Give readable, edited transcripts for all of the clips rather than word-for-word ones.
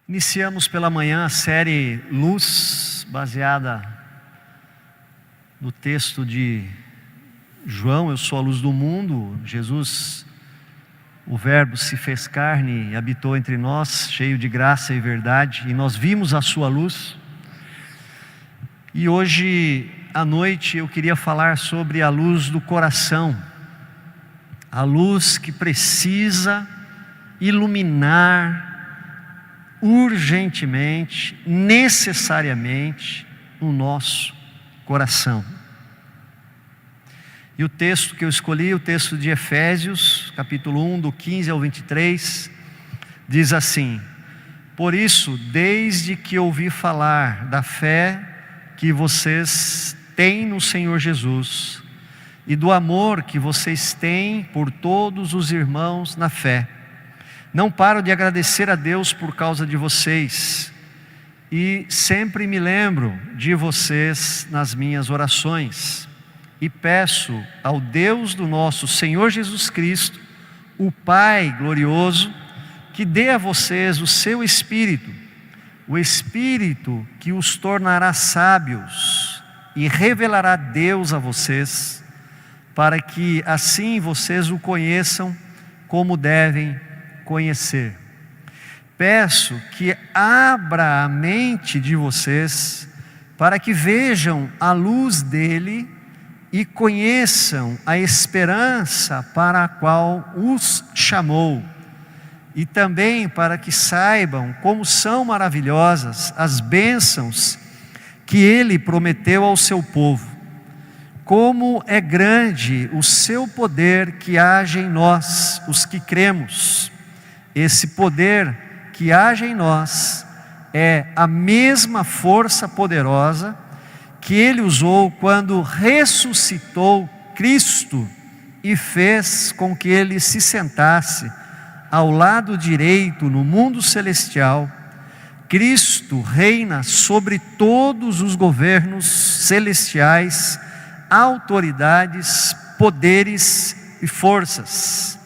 Iniciamos pela manhã a série Luz, baseada no texto de João, eu sou a luz do mundo. Jesus, o Verbo se fez carne e habitou entre nós, cheio de graça e verdade, e nós vimos a sua luz. E hoje à noite eu queria falar sobre a luz do coração, a luz que precisa iluminar urgentemente, necessariamente, o nosso coração. E o texto que eu escolhi, o texto de Efésios, capítulo 1, do 15 ao 23, diz assim: por isso, desde que ouvi falar da fé que vocês têm no Senhor Jesus, e do amor que vocês têm por todos os irmãos na fé, não paro de agradecer a Deus por causa de vocês, e sempre me lembro de vocês nas minhas orações, e peço ao Deus do nosso Senhor Jesus Cristo, o Pai glorioso, que dê a vocês o seu Espírito, o Espírito que os tornará sábios e revelará Deus a vocês, para que assim vocês o conheçam como devem conhecer. Peço que abra a mente de vocês para que vejam a luz dele e conheçam a esperança para a qual os chamou, e também para que saibam como são maravilhosas as bênçãos que ele prometeu ao seu povo. Como é grande o seu poder que age em nós, os que cremos. Esse poder que age em nós é a mesma força poderosa que ele usou quando ressuscitou Cristo e fez com que ele se sentasse ao lado direito no mundo celestial. Cristo reina sobre todos os governos celestiais, autoridades, poderes e forças.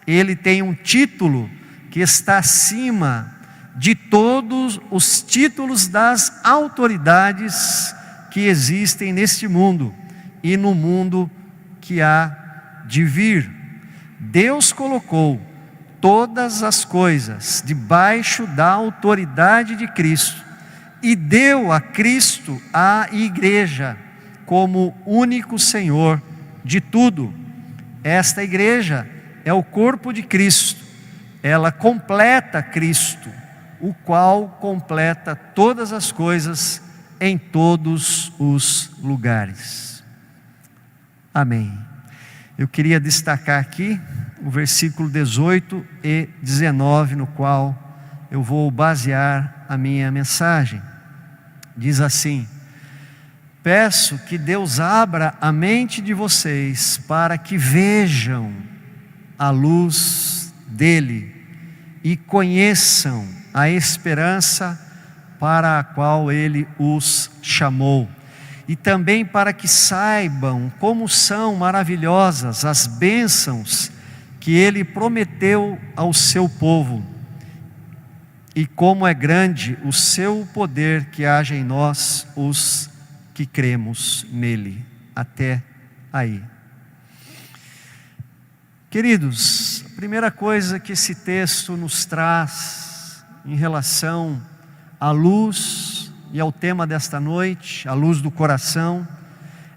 Ele tem um título que está acima de todos os títulos das autoridades que existem neste mundo e no mundo que há de vir. Deus colocou todas as coisas debaixo da autoridade de Cristo e deu a Cristo a igreja como único Senhor de tudo. Esta igreja é o corpo de Cristo. Ela completa Cristo, o qual completa todas as coisas em todos os lugares. Amém. Eu queria destacar aqui o versículo 18 e 19, no qual eu vou basear a minha mensagem. Diz assim: peço que Deus abra a mente de vocês para que vejam a luz dele e conheçam a esperança para a qual ele os chamou, e também para que saibam como são maravilhosas as bênçãos que ele prometeu ao seu povo, e como é grande o seu poder que age em nós, os que cremos nele. Até aí. Queridos, a primeira coisa que esse texto nos traz em relação à luz e ao tema desta noite, a luz do coração,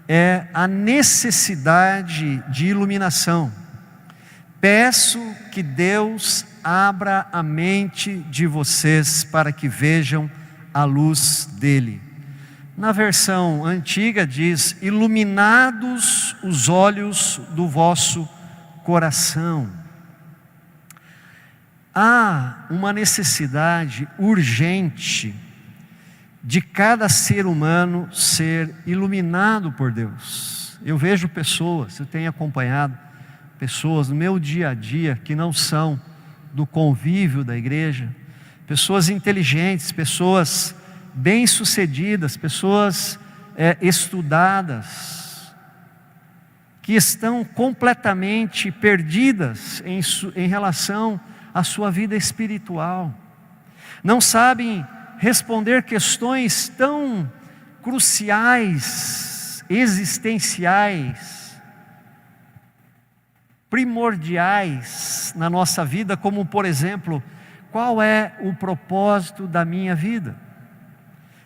é a necessidade de iluminação. Peço que Deus abra a mente de vocês para que vejam a luz dele. Na versão antiga diz: iluminados os olhos do vosso coração. Há uma necessidade urgente de cada ser humano ser iluminado por Deus. Eu vejo pessoas, eu tenho acompanhado pessoas no meu dia a dia que não são do convívio da igreja, pessoas inteligentes, pessoas bem-sucedidas, pessoas estudadas, que estão completamente perdidas em relação à sua vida espiritual. não sabem responder questões tão cruciais, existenciais, primordiais na nossa vida, como por exemplo, qual é o propósito da minha vida?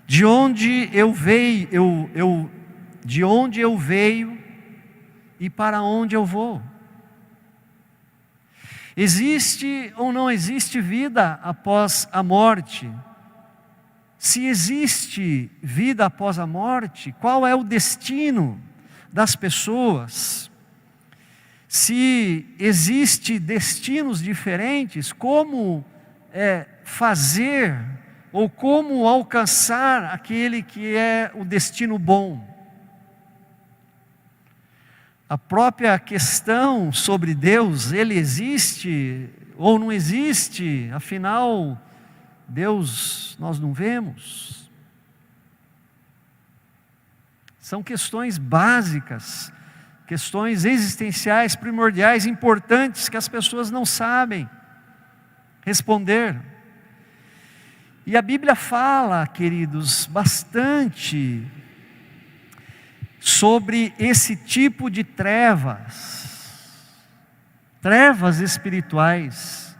De onde eu veio, de onde eu veio e para onde eu vou? Existe ou não existe vida após a morte? Se existe vida após a morte, qual é o destino das pessoas? Se existe destinos diferentes, como fazer ou como alcançar aquele que é o destino bom? A própria questão sobre Deus, Ele existe ou não existe? Afinal, Deus nós não vemos. São questões básicas, questões existenciais, primordiais, importantes, que as pessoas não sabem responder. E a Bíblia fala, queridos, bastante sobre esse tipo de trevas espirituais.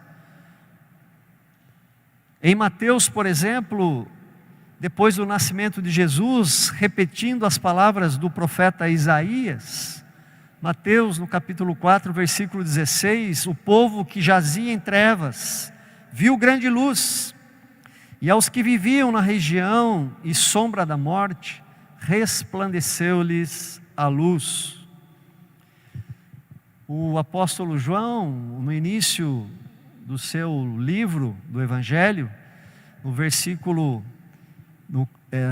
Em Mateus, por exemplo, depois do nascimento de Jesus, repetindo as palavras do profeta Isaías, Mateus no capítulo 4, versículo 16, o povo que jazia em trevas, viu grande luz, e aos que viviam na região e sombra da morte, resplandeceu-lhes a luz. O apóstolo João, no início do seu livro do Evangelho, no versículo,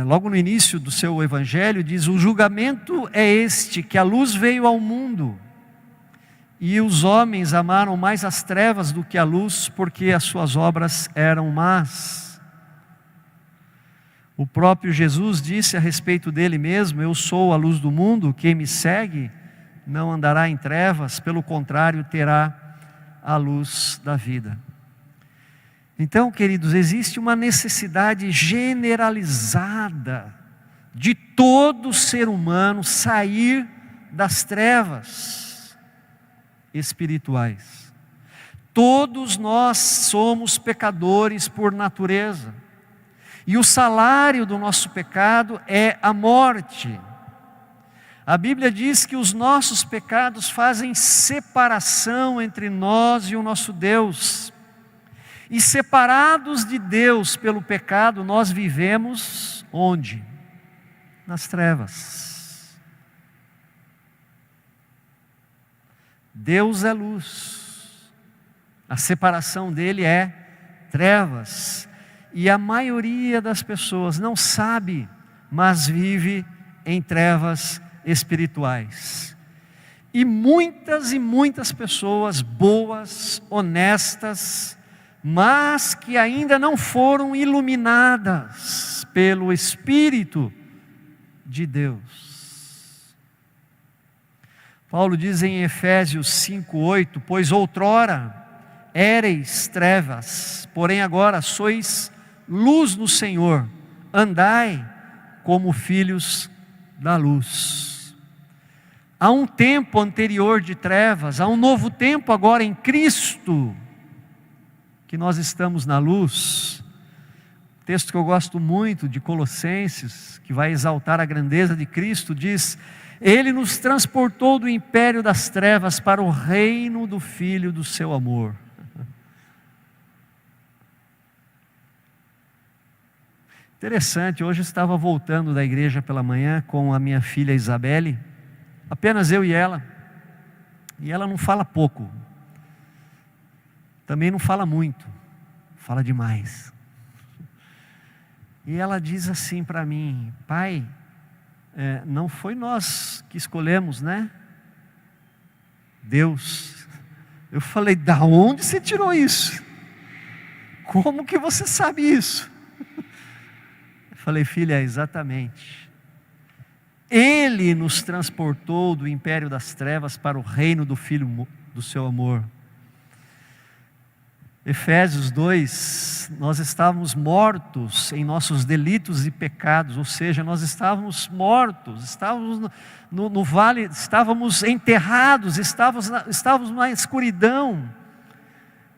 logo no início do seu Evangelho, diz: o julgamento é este, que a luz veio ao mundo, e os homens amaram mais as trevas do que a luz, porque as suas obras eram más. O próprio Jesus disse a respeito dele mesmo: eu sou a luz do mundo, quem me segue não andará em trevas, pelo contrário, terá a luz da vida. Então, queridos, existe uma necessidade generalizada de todo ser humano sair das trevas espirituais. Todos nós somos pecadores por natureza. E o salário do nosso pecado é a morte. A Bíblia diz que os nossos pecados fazem separação entre nós e o nosso Deus. E separados de Deus pelo pecado, nós vivemos onde? Nas trevas. Deus é luz. A separação dele é trevas. E a maioria das pessoas não sabe, mas vive em trevas espirituais. E muitas pessoas boas, honestas, mas que ainda não foram iluminadas pelo Espírito de Deus. Paulo diz em Efésios 5:8: pois outrora éreis trevas, porém agora sois luz no Senhor, andai como filhos da luz. Há um tempo anterior de trevas, há um novo tempo agora em Cristo, que nós estamos na luz. Texto que eu gosto muito, de Colossenses, que vai exaltar a grandeza de Cristo, diz: Ele nos transportou do império das trevas para o reino do Filho do seu amor. Interessante, hoje eu estava voltando da igreja pela manhã com a minha filha Isabelle, apenas eu e ela não fala pouco, também não fala muito, fala demais. E ela diz assim para mim: pai, não foi nós que escolhemos, né? Deus. Eu falei: da onde você tirou isso? Como que você sabe isso? Falei: filha, exatamente. Ele nos transportou do império das trevas para o reino do Filho do seu amor. Efésios 2, nós estávamos mortos em nossos delitos e pecados, ou seja, nós estávamos mortos, estávamos no vale, estávamos enterrados, estávamos na escuridão.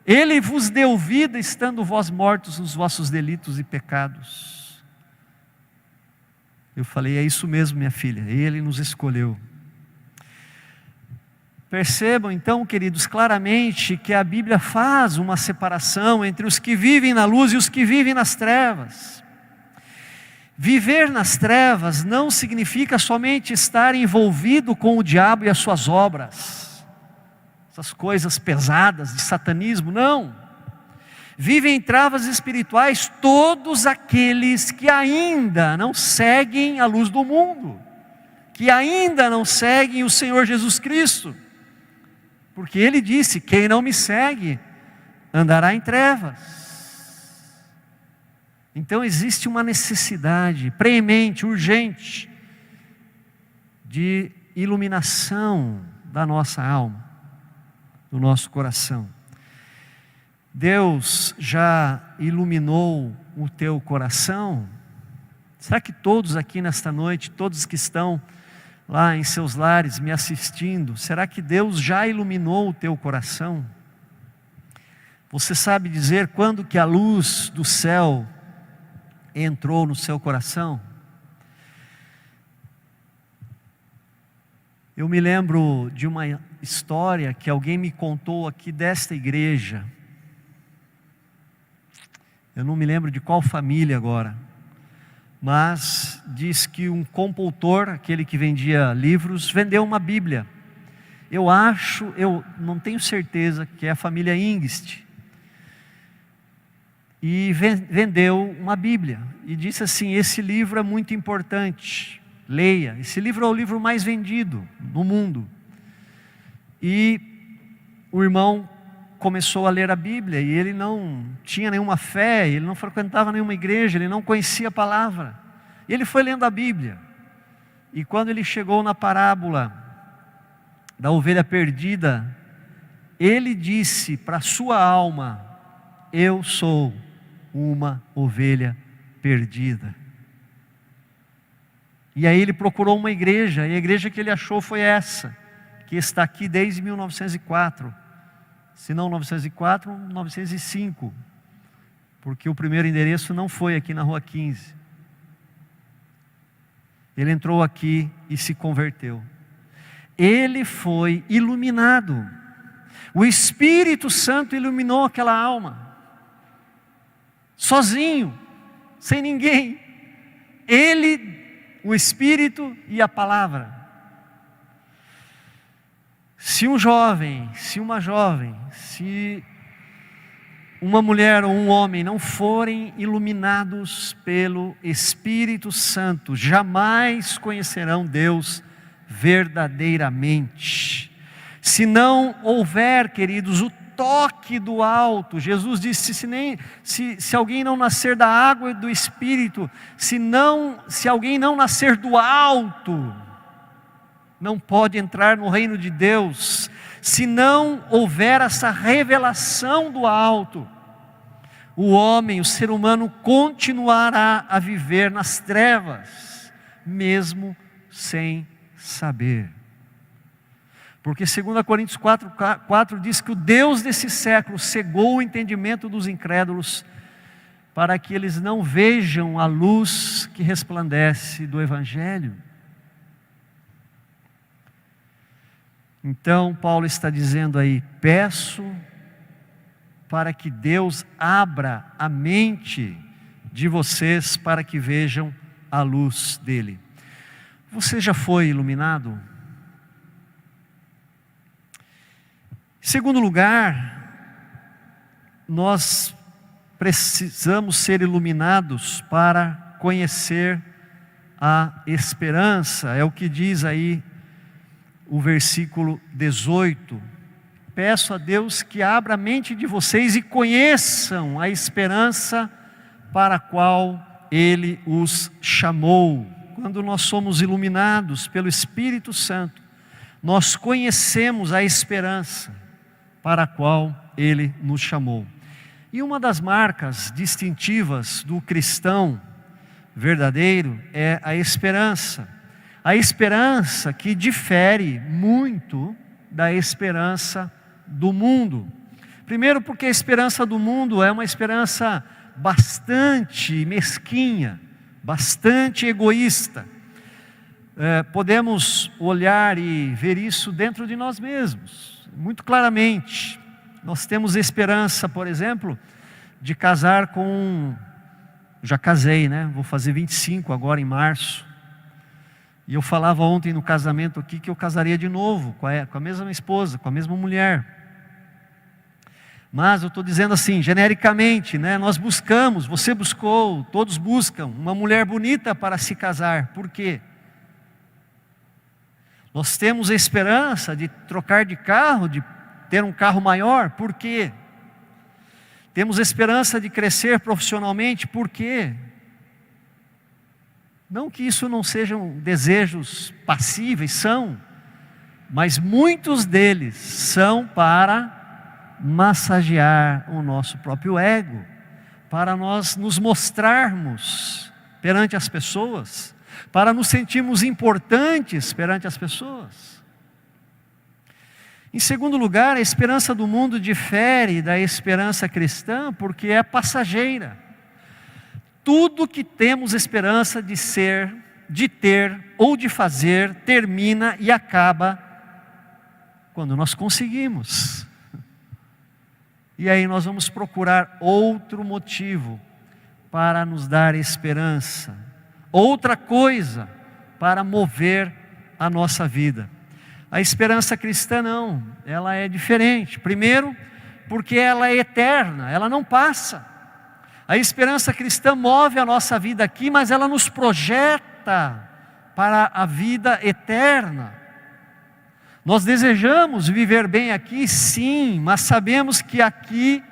Ele vos deu vida, estando vós mortos nos vossos delitos e pecados. Eu falei, é isso mesmo, minha filha, Ele nos escolheu. Percebam então, queridos, claramente que a Bíblia faz uma separação entre os que vivem na luz e os que vivem nas trevas. Viver nas trevas não significa somente estar envolvido com o diabo e as suas obras, essas coisas pesadas de satanismo, não. Vivem em trevas espirituais todos aqueles que ainda não seguem a luz do mundo, que ainda não seguem o Senhor Jesus Cristo. Porque Ele disse, quem não me segue, andará em trevas. Então existe uma necessidade preemente, urgente, de iluminação da nossa alma, do nosso coração. Deus já iluminou o teu coração? Será que todos aqui nesta noite, todos que estão lá em seus lares me assistindo, será que Deus já iluminou o teu coração? Você sabe dizer quando que a luz do céu entrou no seu coração? Eu me lembro de uma história que alguém me contou aqui desta igreja. Eu não me lembro de qual família agora, mas diz que um compultor, aquele que vendia livros, vendeu uma Bíblia. Eu não tenho certeza que é a família Hingst. E vendeu uma Bíblia e disse assim, esse livro é muito importante, leia. Esse livro é o livro mais vendido no mundo. E o irmão começou a ler a Bíblia e ele não tinha nenhuma fé, ele não frequentava nenhuma igreja, ele não conhecia a palavra. E ele foi lendo a Bíblia. E quando ele chegou na parábola da ovelha perdida, ele disse para a sua alma, eu sou uma ovelha perdida. E aí ele procurou uma igreja, e a igreja que ele achou foi essa, que está aqui desde 1904. Se não 904, 905, porque o primeiro endereço não foi aqui na Rua 15. Ele entrou aqui e se converteu. Ele foi iluminado. O Espírito Santo iluminou aquela alma. Sozinho, sem ninguém. Ele, o Espírito e a palavra. Se um jovem, se uma jovem, se uma mulher ou um homem não forem iluminados pelo Espírito Santo, jamais conhecerão Deus verdadeiramente. Se não houver, queridos, o toque do alto, Jesus disse, se alguém não nascer da água e do Espírito, se alguém não nascer do alto, não pode entrar no reino de Deus. Se não houver essa revelação do alto, o homem, o ser humano continuará a viver nas trevas, mesmo sem saber. Porque 2 Coríntios 4 diz que o Deus desse século cegou o entendimento dos incrédulos, para que eles não vejam a luz que resplandece do Evangelho. Então Paulo está dizendo aí, peço para que Deus abra a mente de vocês para que vejam a luz dele. Você já foi iluminado? Em segundo lugar, nós precisamos ser iluminados para conhecer a esperança. É o que diz aí o versículo 18, peço a Deus que abra a mente de vocês e conheçam a esperança para a qual Ele os chamou. Quando nós somos iluminados pelo Espírito Santo, nós conhecemos a esperança para a qual Ele nos chamou. E uma das marcas distintivas do cristão verdadeiro é a esperança. A esperança que difere muito da esperança do mundo. Primeiro, porque a esperança do mundo é uma esperança bastante mesquinha, bastante egoísta. Podemos olhar e ver isso dentro de nós mesmos, muito claramente. Nós temos esperança, por exemplo, de casar com... Já casei, né? Vou fazer 25 agora em março. E eu falava ontem no casamento aqui que eu casaria de novo com a mesma esposa, com a mesma mulher. Mas eu estou dizendo assim, genericamente, né? Nós buscamos, você buscou, todos buscam uma mulher bonita para se casar. Por quê? Nós temos a esperança de trocar de carro, de ter um carro maior. Por quê? Temos esperança de crescer profissionalmente. Por quê? Não que isso não sejam desejos passíveis, são, mas muitos deles são para massagear o nosso próprio ego, para nós nos mostrarmos perante as pessoas, para nos sentirmos importantes perante as pessoas. Em segundo lugar, a esperança do mundo difere da esperança cristã porque é passageira. Tudo que temos esperança de ser, de ter ou de fazer, termina e acaba quando nós conseguimos. E aí nós vamos procurar outro motivo para nos dar esperança, outra coisa para mover a nossa vida. A esperança cristã não, ela é diferente. Primeiro, porque ela é eterna, ela não passa. A esperança cristã move a nossa vida aqui, mas ela nos projeta para a vida eterna. Nós desejamos viver bem aqui, sim, mas sabemos que aqui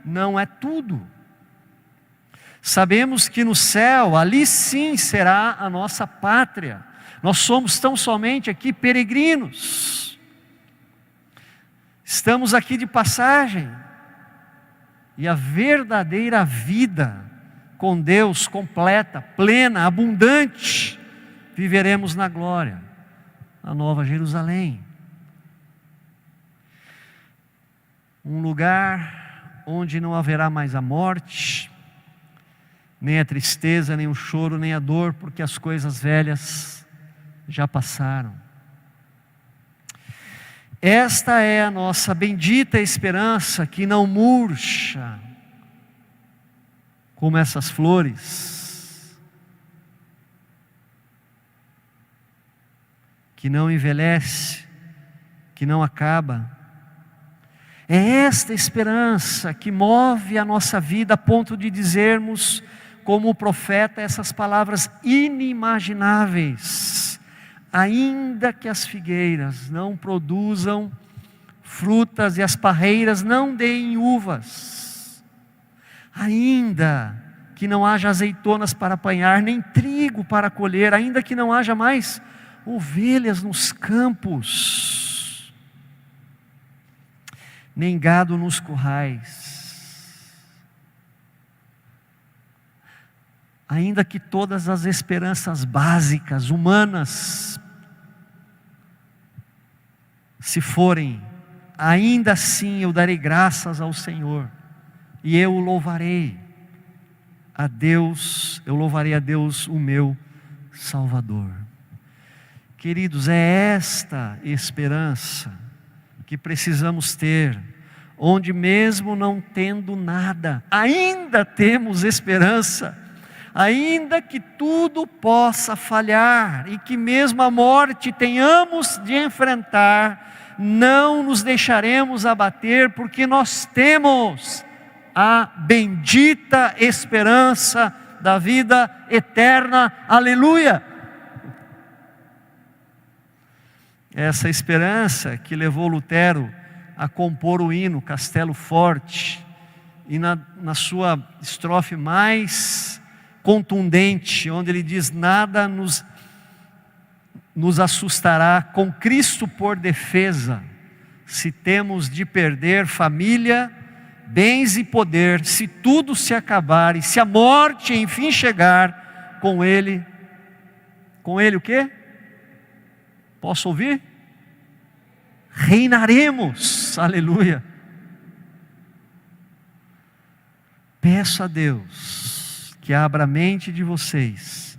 não é tudo. Sabemos que no céu, ali sim será a nossa pátria. Nós somos tão somente aqui peregrinos. Estamos aqui de passagem. E a verdadeira vida com Deus, completa, plena, abundante, viveremos na glória, na Nova Jerusalém. Um lugar onde não haverá mais a morte, nem a tristeza, nem o choro, nem a dor, porque as coisas velhas já passaram. Esta é a nossa bendita esperança que não murcha, como essas flores, que não envelhece, que não acaba. É esta esperança que move a nossa vida a ponto de dizermos, como o profeta, essas palavras inimagináveis: ainda que as figueiras não produzam frutas e as parreiras não deem uvas, ainda que não haja azeitonas para apanhar, nem trigo para colher, ainda que não haja mais ovelhas nos campos, nem gado nos currais, ainda que todas as esperanças básicas, humanas, se forem, ainda assim eu darei graças ao Senhor, e eu o louvarei a Deus, eu louvarei a Deus, o meu Salvador. Queridos, é esta esperança que precisamos ter, onde mesmo não tendo nada, ainda temos esperança, ainda que tudo possa falhar, e que mesmo a morte tenhamos de enfrentar, não nos deixaremos abater, porque nós temos a bendita esperança da vida eterna, aleluia! Essa esperança que levou Lutero a compor o hino Castelo Forte, e na sua estrofe mais contundente, onde ele diz: nada nos assustará, com Cristo por defesa, se temos de perder família, bens e poder, se tudo se acabar e se a morte enfim chegar, com ele o quê? Posso ouvir? Reinaremos, aleluia. Peço a Deus que abra a mente de vocês,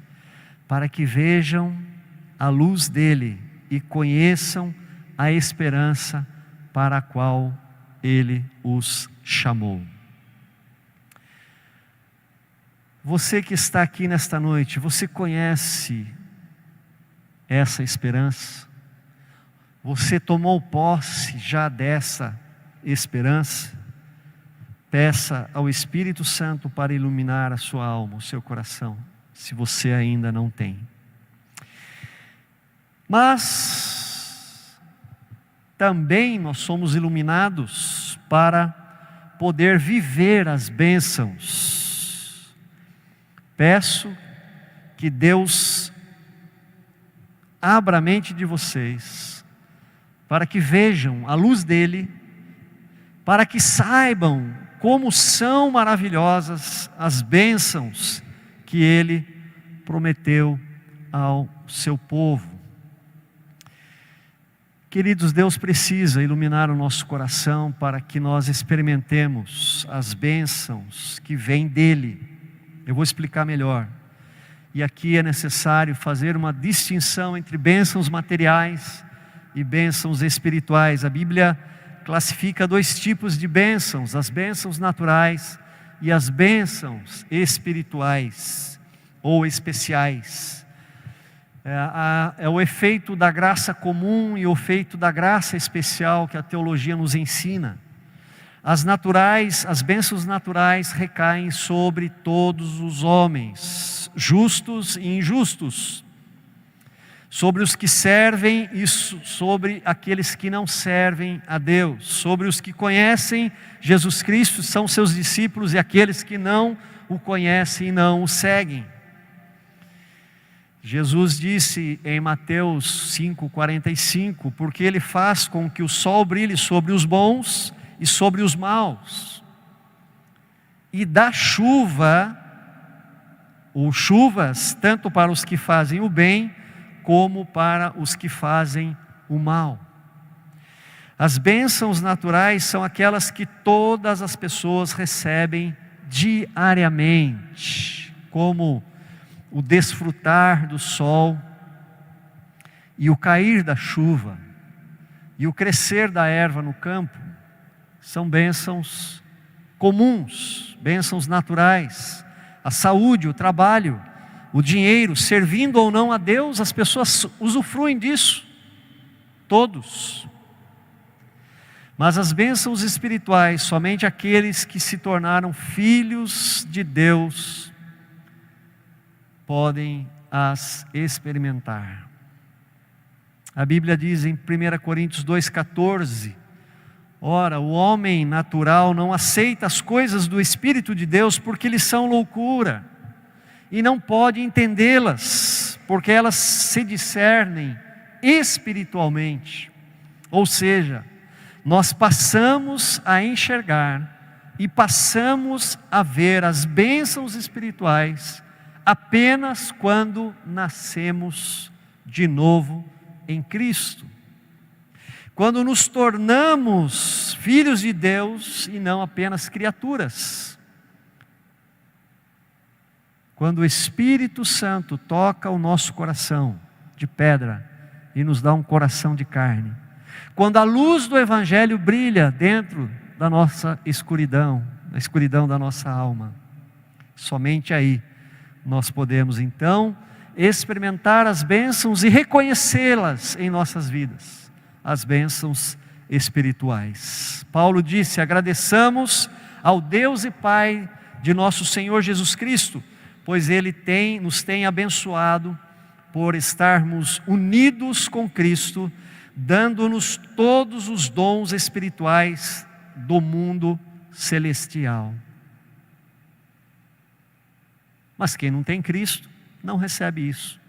para que vejam a luz dele e conheçam a esperança para a qual ele os chamou. Você que está aqui nesta noite, você conhece essa esperança? Você tomou posse já dessa esperança? Peça ao Espírito Santo para iluminar a sua alma, o seu coração, se você ainda não tem. Mas também nós somos iluminados para poder viver as bênçãos. Peço que Deus abra a mente de vocês, para que vejam a luz dele, para que saibam como são maravilhosas as bênçãos que ele prometeu ao seu povo. Queridos, Deus precisa iluminar o nosso coração para que nós experimentemos as bênçãos que vêm dele. Eu vou explicar melhor. E aqui é necessário fazer uma distinção entre bênçãos materiais e bênçãos espirituais. A Bíblia classifica dois tipos de bênçãos: as bênçãos naturais e as bênçãos espirituais ou especiais. É o efeito da graça comum e o efeito da graça especial que a teologia nos ensina. As bênçãos naturais recaem sobre todos os homens, justos e injustos, sobre os que servem e sobre aqueles que não servem a Deus, sobre os que conhecem Jesus Cristo, são seus discípulos, e aqueles que não o conhecem e não o seguem. Jesus disse em Mateus 5,45, porque ele faz com que o sol brilhe sobre os bons e sobre os maus, e dá chuva, ou chuvas, tanto para os que fazem o bem, como para os que fazem o mal. As bênçãos naturais são aquelas que todas as pessoas recebem diariamente, como o desfrutar do sol, e o cair da chuva, e o crescer da erva no campo. São bênçãos comuns, bênçãos naturais. A saúde, o trabalho, o dinheiro, servindo ou não a Deus, as pessoas usufruem disso, todos. Mas as bênçãos espirituais, somente aqueles que se tornaram filhos de Deus podem as experimentar. A Bíblia diz em 1 Coríntios 2,14: ora, o homem natural não aceita as coisas do Espírito de Deus, porque lhes são loucura, e não pode entendê-las, porque elas se discernem espiritualmente. Ou seja, nós passamos a enxergar e passamos a ver as bênçãos espirituais apenas quando nascemos de novo em Cristo, quando nos tornamos filhos de Deus e não apenas criaturas, quando o Espírito Santo toca o nosso coração de pedra e nos dá um coração de carne, quando a luz do Evangelho brilha dentro da nossa escuridão, na escuridão da nossa alma, somente aí nós podemos então experimentar as bênçãos e reconhecê-las em nossas vidas, as bênçãos espirituais. Paulo disse: agradeçamos ao Deus e Pai de nosso Senhor Jesus Cristo, pois Ele nos tem abençoado por estarmos unidos com Cristo, dando-nos todos os dons espirituais do mundo celestial. Mas quem não tem Cristo, não recebe isso.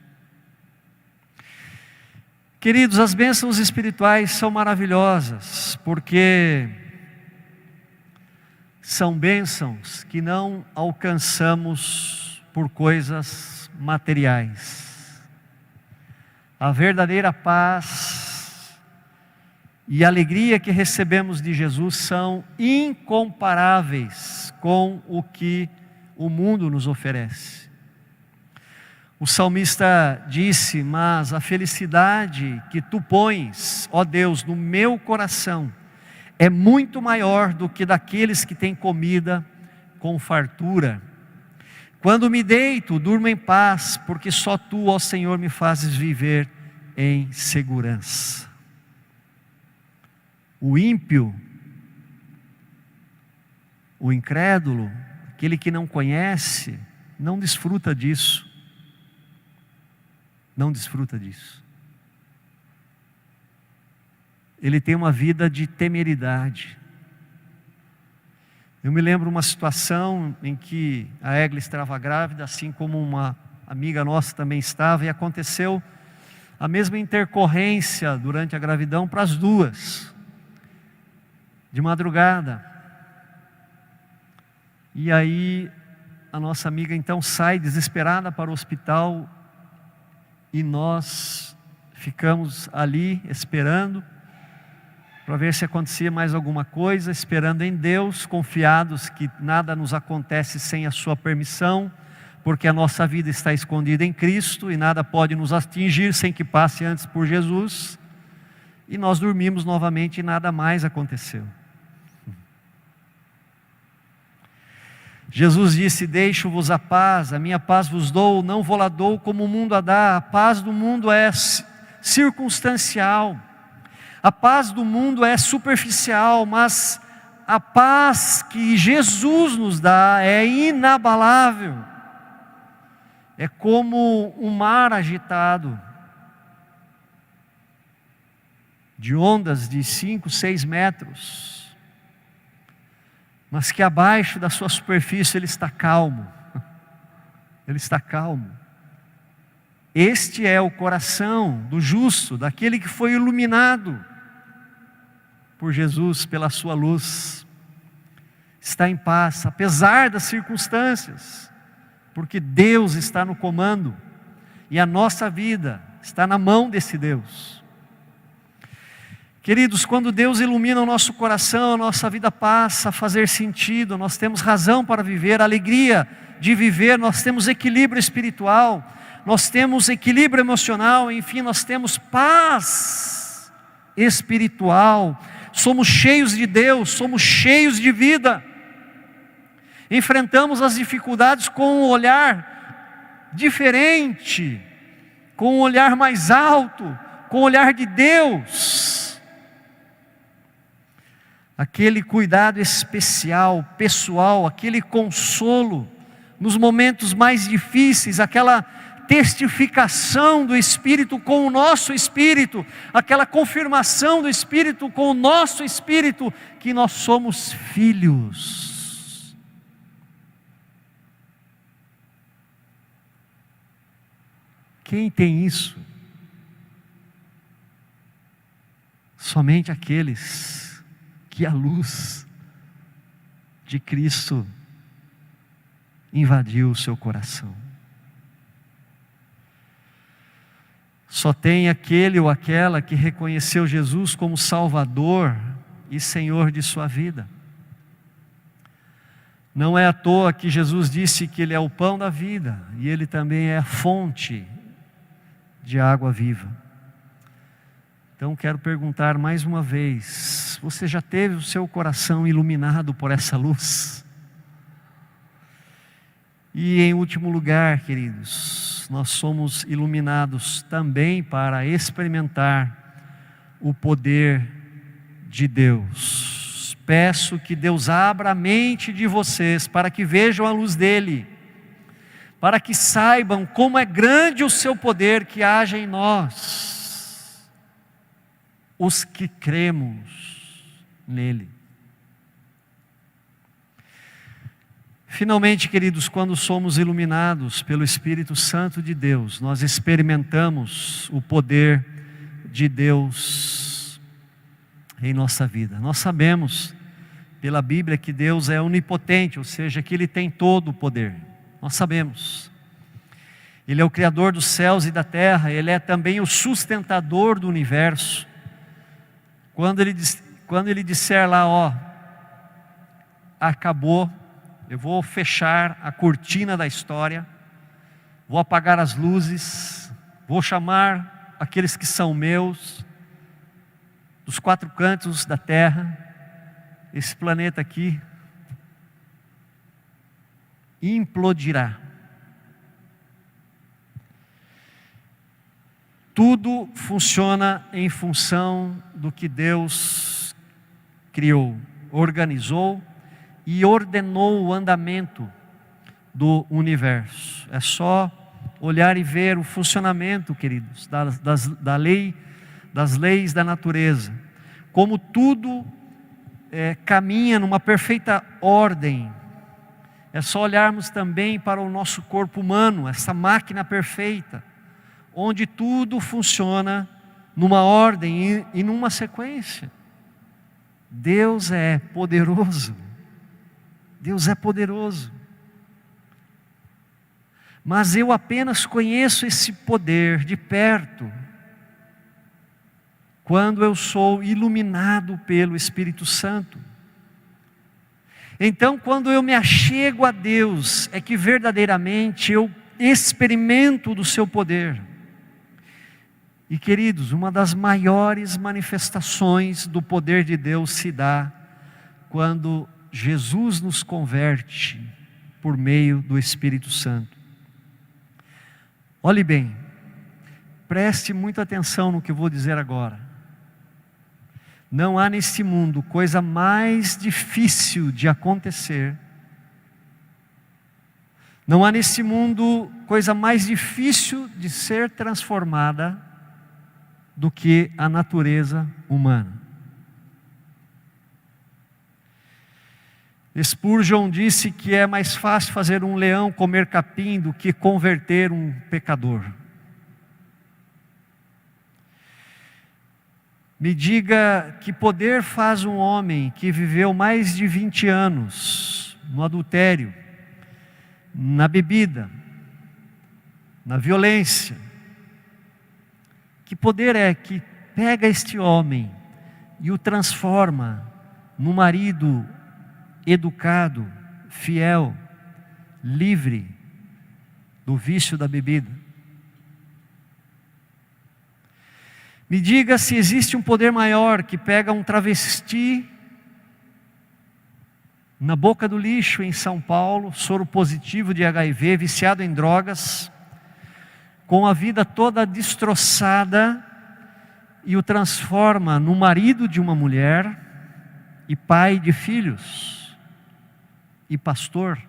Queridos, as bênçãos espirituais são maravilhosas, porque são bênçãos que não alcançamos por coisas materiais. A verdadeira paz e alegria que recebemos de Jesus são incomparáveis com o que o mundo nos oferece. O salmista disse: mas a felicidade que tu pões, ó Deus, no meu coração, é muito maior do que daqueles que têm comida com fartura. Quando me deito, durmo em paz, porque só tu, ó Senhor, me fazes viver em segurança. O ímpio, o incrédulo, aquele que não conhece, não desfruta disso. Não desfruta disso. Ele tem uma vida de temeridade. Eu me lembro uma situação em que a Egla estava grávida, assim como uma amiga nossa também estava, e aconteceu a mesma intercorrência durante a gravidão para as duas, de madrugada. E aí a nossa amiga então sai desesperada para o hospital, e nós ficamos ali esperando para ver se acontecia mais alguma coisa, esperando em Deus, confiados que nada nos acontece sem a sua permissão, porque a nossa vida está escondida em Cristo e nada pode nos atingir sem que passe antes por Jesus. E nós dormimos novamente e nada mais aconteceu. Jesus disse: deixo-vos a paz, a minha paz vos dou, não vou lá dou como o mundo a dá. A paz do mundo é circunstancial, a paz do mundo é superficial, mas a paz que Jesus nos dá é inabalável. É como um mar agitado, de ondas de 5, 6 metros, mas que abaixo da sua superfície ele está calmo. Ele está calmo. Este é o coração do justo, daquele que foi iluminado por Jesus, pela sua luz. Está em paz, apesar das circunstâncias, porque Deus está no comando, e a nossa vida está na mão desse Deus. Queridos, quando Deus ilumina o nosso coração, a nossa vida passa a fazer sentido, nós temos razão para viver, alegria de viver, nós temos equilíbrio espiritual, nós temos equilíbrio emocional, enfim, nós temos paz espiritual, somos cheios de Deus, somos cheios de vida, enfrentamos as dificuldades com um olhar diferente, com um olhar mais alto, com o olhar de Deus. Aquele cuidado especial, pessoal, aquele consolo nos momentos mais difíceis, aquela testificação do Espírito com o nosso Espírito, aquela confirmação do Espírito com o nosso Espírito, que nós somos filhos. Quem tem isso? Somente aqueles que a luz de Cristo invadiu o seu coração. Só tem aquele ou aquela que reconheceu Jesus como Salvador e Senhor de sua vida. Não é à toa que Jesus disse que Ele é o pão da vida, e Ele também é a fonte de água viva. Então quero perguntar mais uma vez: você já teve o seu coração iluminado por essa luz? E em último lugar, queridos, nós somos iluminados também para experimentar o poder de Deus. Peço que Deus abra a mente de vocês para que vejam a luz dele, para que saibam como é grande o seu poder que age em nós, os que cremos nele. Finalmente, queridos, quando somos iluminados pelo Espírito Santo de Deus, nós experimentamos o poder de Deus em nossa vida. Nós sabemos pela Bíblia que Deus é onipotente, ou seja, que Ele tem todo o poder. Nós sabemos. Ele é o Criador dos céus e da terra, Ele é também o sustentador do universo. Quando Ele disser lá, ó, acabou, eu vou fechar a cortina da história, vou apagar as luzes, vou chamar aqueles que são meus, dos quatro cantos da terra, esse planeta aqui implodirá. Tudo funciona em função do que Deus criou, organizou e ordenou o andamento do universo. É só olhar e ver o funcionamento, queridos, das leis da natureza. Como tudo caminha numa perfeita ordem. É só olharmos também para o nosso corpo humano, essa máquina perfeita, onde tudo funciona numa ordem e numa sequência. Deus é poderoso. Deus é poderoso. Mas eu apenas conheço esse poder de perto quando eu sou iluminado pelo Espírito Santo. Então, quando eu me achego a Deus, é que verdadeiramente eu experimento do seu poder. E queridos, uma das maiores manifestações do poder de Deus se dá quando Jesus nos converte por meio do Espírito Santo. Olhe bem, preste muita atenção no que eu vou dizer agora. Não há neste mundo coisa mais difícil de acontecer. Não há neste mundo coisa mais difícil de ser transformada do que a natureza humana. Spurgeon disse que é mais fácil fazer um leão comer capim do que converter um pecador. Me diga que poder faz um homem que viveu mais de 20 anos no adultério, na bebida, na violência. Que poder é que pega este homem e o transforma num marido educado, fiel, livre do vício da bebida? Me diga se existe um poder maior que pega um travesti na boca do lixo em São Paulo, soro positivo de HIV, viciado em drogas, com a vida toda destroçada, e o transforma no marido de uma mulher e pai de filhos e pastor.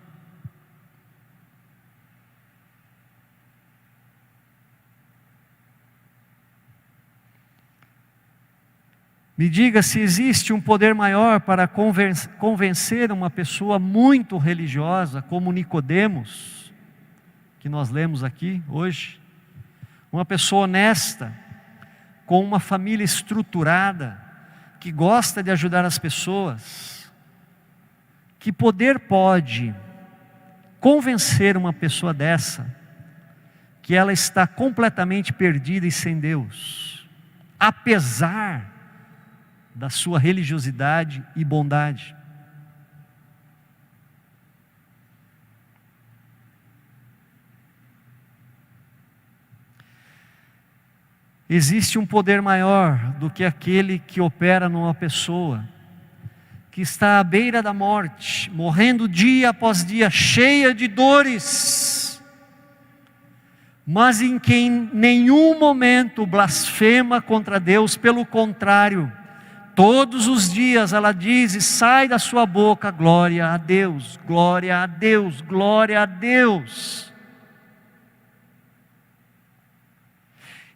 Me diga se existe um poder maior para convencer uma pessoa muito religiosa, como Nicodemos, que nós lemos aqui hoje, uma pessoa honesta, com uma família estruturada, que gosta de ajudar as pessoas. Que poder pode convencer uma pessoa dessa que ela está completamente perdida e sem Deus, apesar da sua religiosidade e bondade? Existe um poder maior do que aquele que opera numa pessoa que está à beira da morte, morrendo dia após dia, cheia de dores, mas em que em nenhum momento blasfema contra Deus. Pelo contrário, todos os dias ela diz e sai da sua boca: glória a Deus, glória a Deus, glória a Deus.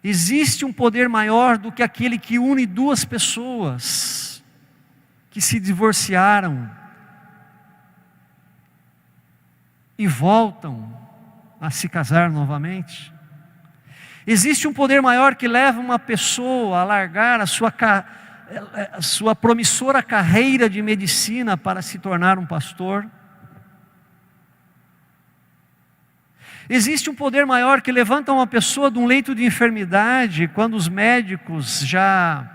Existe um poder maior do que aquele que une duas pessoas que se divorciaram e voltam a se casar novamente. Existe um poder maior que leva uma pessoa a largar a a sua promissora carreira de medicina para se tornar um pastor. Existe um poder maior que levanta uma pessoa de um leito de enfermidade, quando os médicos já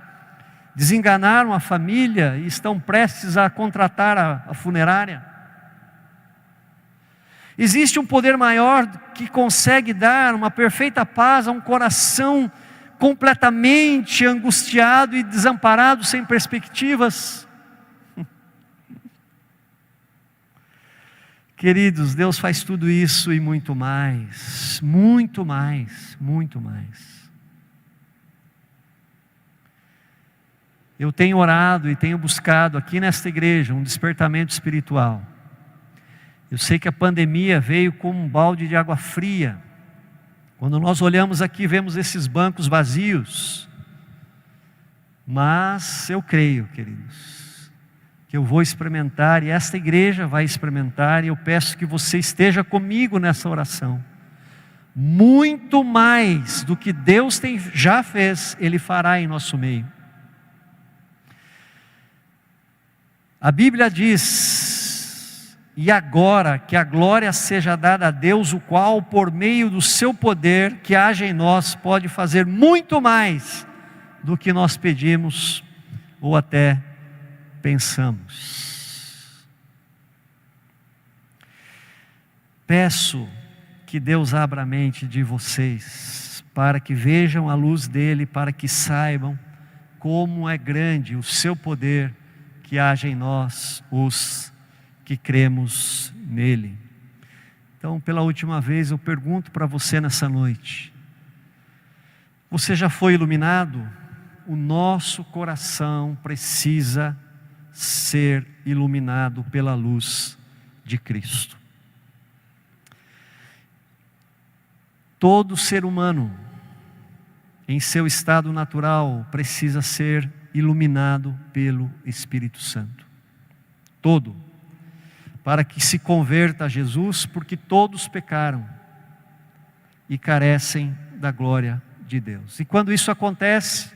desenganaram a família e estão prestes a contratar a funerária. Existe um poder maior que consegue dar uma perfeita paz a um coração completamente angustiado e desamparado, sem perspectivas. Queridos, Deus faz tudo isso e muito mais, muito mais, muito mais. Eu tenho orado e tenho buscado aqui nesta igreja um despertamento espiritual. Eu sei que a pandemia veio como um balde de água fria. Quando nós olhamos aqui, vemos esses bancos vazios. Mas eu creio, queridos, que eu vou experimentar, e esta igreja vai experimentar, e eu peço que você esteja comigo nessa oração. Muito mais do que Deus já fez, Ele fará em nosso meio. A Bíblia diz: e agora que a glória seja dada a Deus, o qual por meio do seu poder que age em nós, pode fazer muito mais do que nós pedimos ou até pensamos. Peço que Deus abra a mente de vocês, para que vejam a luz dele, para que saibam como é grande o seu poder que age em nós, os que cremos nele. Então, pela última vez, eu pergunto para você nessa noite: você já foi iluminado? O nosso coração precisa ser iluminado pela luz de Cristo. Todo ser humano, em seu estado natural, precisa ser iluminado pelo Espírito Santo. Todo. Para que se converta a Jesus, porque todos pecaram e carecem da glória de Deus. E quando isso acontece,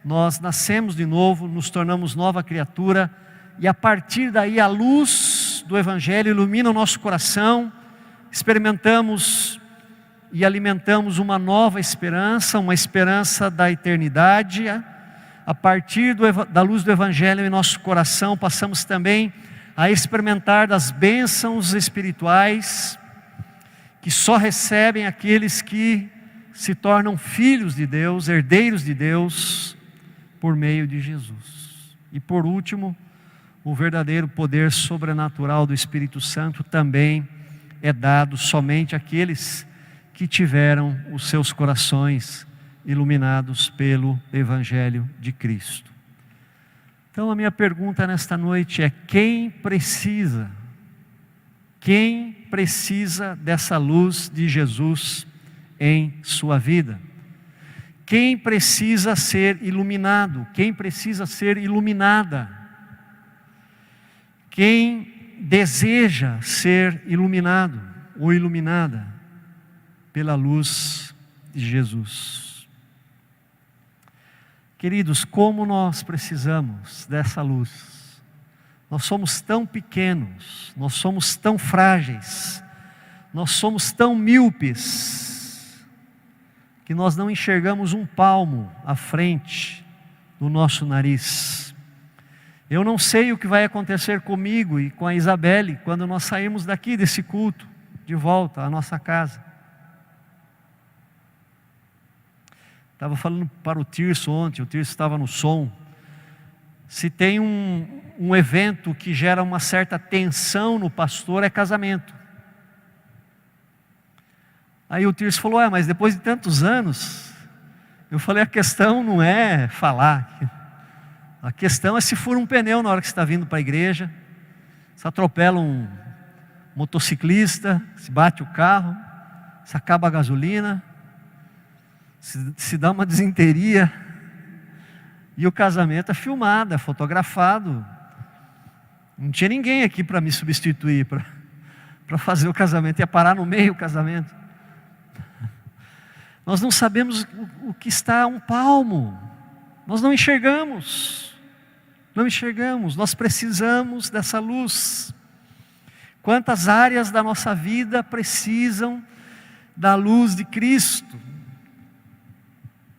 nós nascemos de novo, nos tornamos nova criatura, e a partir daí a luz do Evangelho ilumina o nosso coração, experimentamos e alimentamos uma nova esperança, uma esperança da eternidade. A partir da luz do Evangelho em nosso coração, passamos também a experimentar das bênçãos espirituais, que só recebem aqueles que se tornam filhos de Deus, herdeiros de Deus, por meio de Jesus. E por último, o verdadeiro poder sobrenatural do Espírito Santo também é dado somente àqueles que tiveram os seus corações iluminados pelo Evangelho de Cristo. Então a minha pergunta nesta noite é: quem precisa dessa luz de Jesus em sua vida? Quem precisa ser iluminado? Quem precisa ser iluminada? Quem deseja ser iluminado ou iluminada pela luz de Jesus? Queridos, como nós precisamos dessa luz. Nós somos tão pequenos, nós somos tão frágeis, nós somos tão míopes, que nós não enxergamos um palmo à frente do nosso nariz. Eu não sei o que vai acontecer comigo e com a Isabelle quando nós sairmos daqui desse culto, de volta à nossa casa. Estava falando para o Tirso ontem, o Tirso estava no som. Se tem um evento que gera uma certa tensão no pastor, é casamento. Aí o Tirso falou: mas depois de tantos anos, eu falei, a questão não é falar, a questão é se fura um pneu na hora que você está vindo para a igreja, se atropela um motociclista, se bate o carro, se acaba a gasolina, se dá uma desinteria, e o casamento é filmado, é fotografado. Não tinha ninguém aqui para me substituir, para fazer o casamento, ia parar no meio do casamento. Nós não sabemos o que está a um palmo, nós não enxergamos. não enxergamos. Nós precisamos dessa luz. Quantas áreas da nossa vida precisam da luz de Cristo?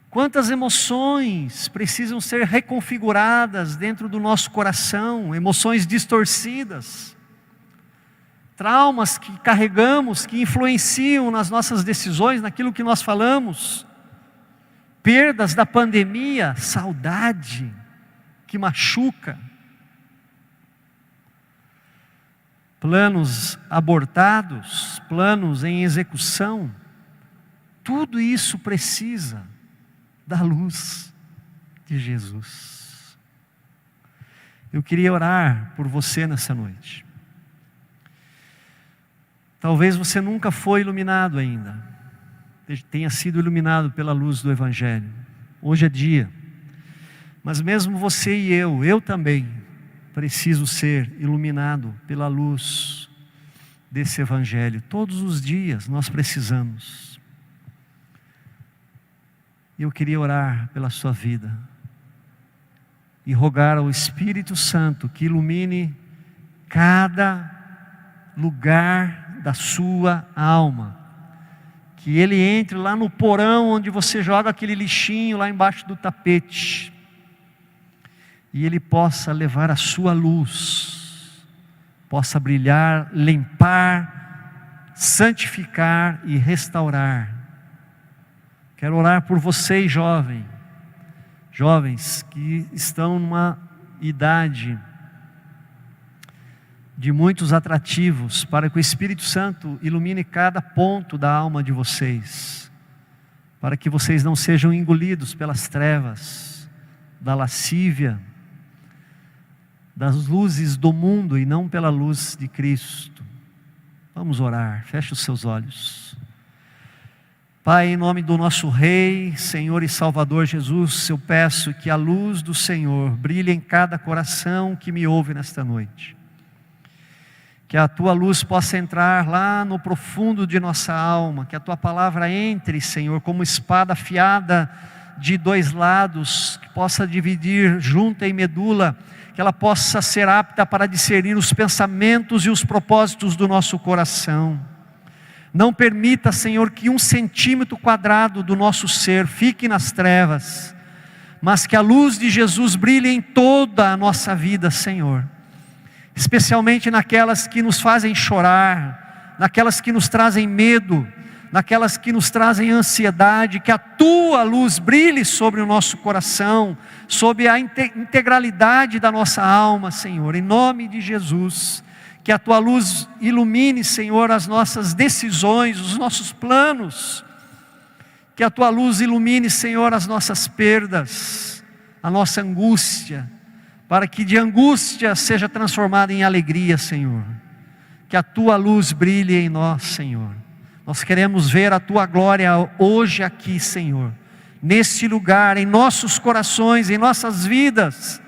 Quantas emoções precisam ser reconfiguradas dentro do nosso coração, emoções distorcidas, traumas que carregamos, que influenciam nas nossas decisões, naquilo que nós falamos, perdas da pandemia, saudade que machuca, planos abortados, planos em execução, tudo isso precisa da luz de Jesus. Eu queria orar por você nessa noite. Talvez você nunca foi iluminado ainda, tenha sido iluminado pela luz do Evangelho. Hoje é dia, mas mesmo você e eu também preciso ser iluminado pela luz desse Evangelho. Todos os dias nós precisamos. Eu queria orar pela sua vida e rogar ao Espírito Santo que ilumine cada lugar da sua alma, que Ele entre lá no porão onde você joga aquele lixinho lá embaixo do tapete, e Ele possa levar a sua luz, possa brilhar, limpar, santificar e restaurar. Quero orar por vocês, jovens que estão numa idade de muitos atrativos, para que o Espírito Santo ilumine cada ponto da alma de vocês, para que vocês não sejam engolidos pelas trevas, da lascívia, das luzes do mundo e não pela luz de Cristo. Vamos orar, feche os seus olhos. Pai, em nome do nosso Rei, Senhor e Salvador Jesus, eu peço que a luz do Senhor brilhe em cada coração que me ouve nesta noite. Que a Tua luz possa entrar lá no profundo de nossa alma, que a Tua palavra entre, Senhor, como espada afiada de dois lados, que possa dividir junta e medula, que ela possa ser apta para discernir os pensamentos e os propósitos do nosso coração. Não permita, Senhor, que 1 centímetro quadrado do nosso ser fique nas trevas, mas que a luz de Jesus brilhe em toda a nossa vida, Senhor. Especialmente naquelas que nos fazem chorar, naquelas que nos trazem medo, naquelas que nos trazem ansiedade, que a Tua luz brilhe sobre o nosso coração, sobre a integralidade da nossa alma, Senhor, em nome de Jesus. Que a Tua luz ilumine, Senhor, as nossas decisões, os nossos planos. Que a Tua luz ilumine, Senhor, as nossas perdas, a nossa angústia, para que de angústia seja transformada em alegria, Senhor. Que a Tua luz brilhe em nós, Senhor. Nós queremos ver a Tua glória hoje aqui, Senhor, neste lugar, em nossos corações, em nossas vidas,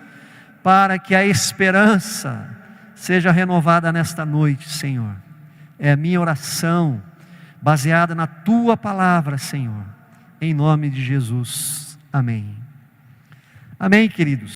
para que a esperança seja renovada nesta noite, Senhor. É a minha oração, baseada na Tua palavra, Senhor, em nome de Jesus. Amém. Amém, queridos.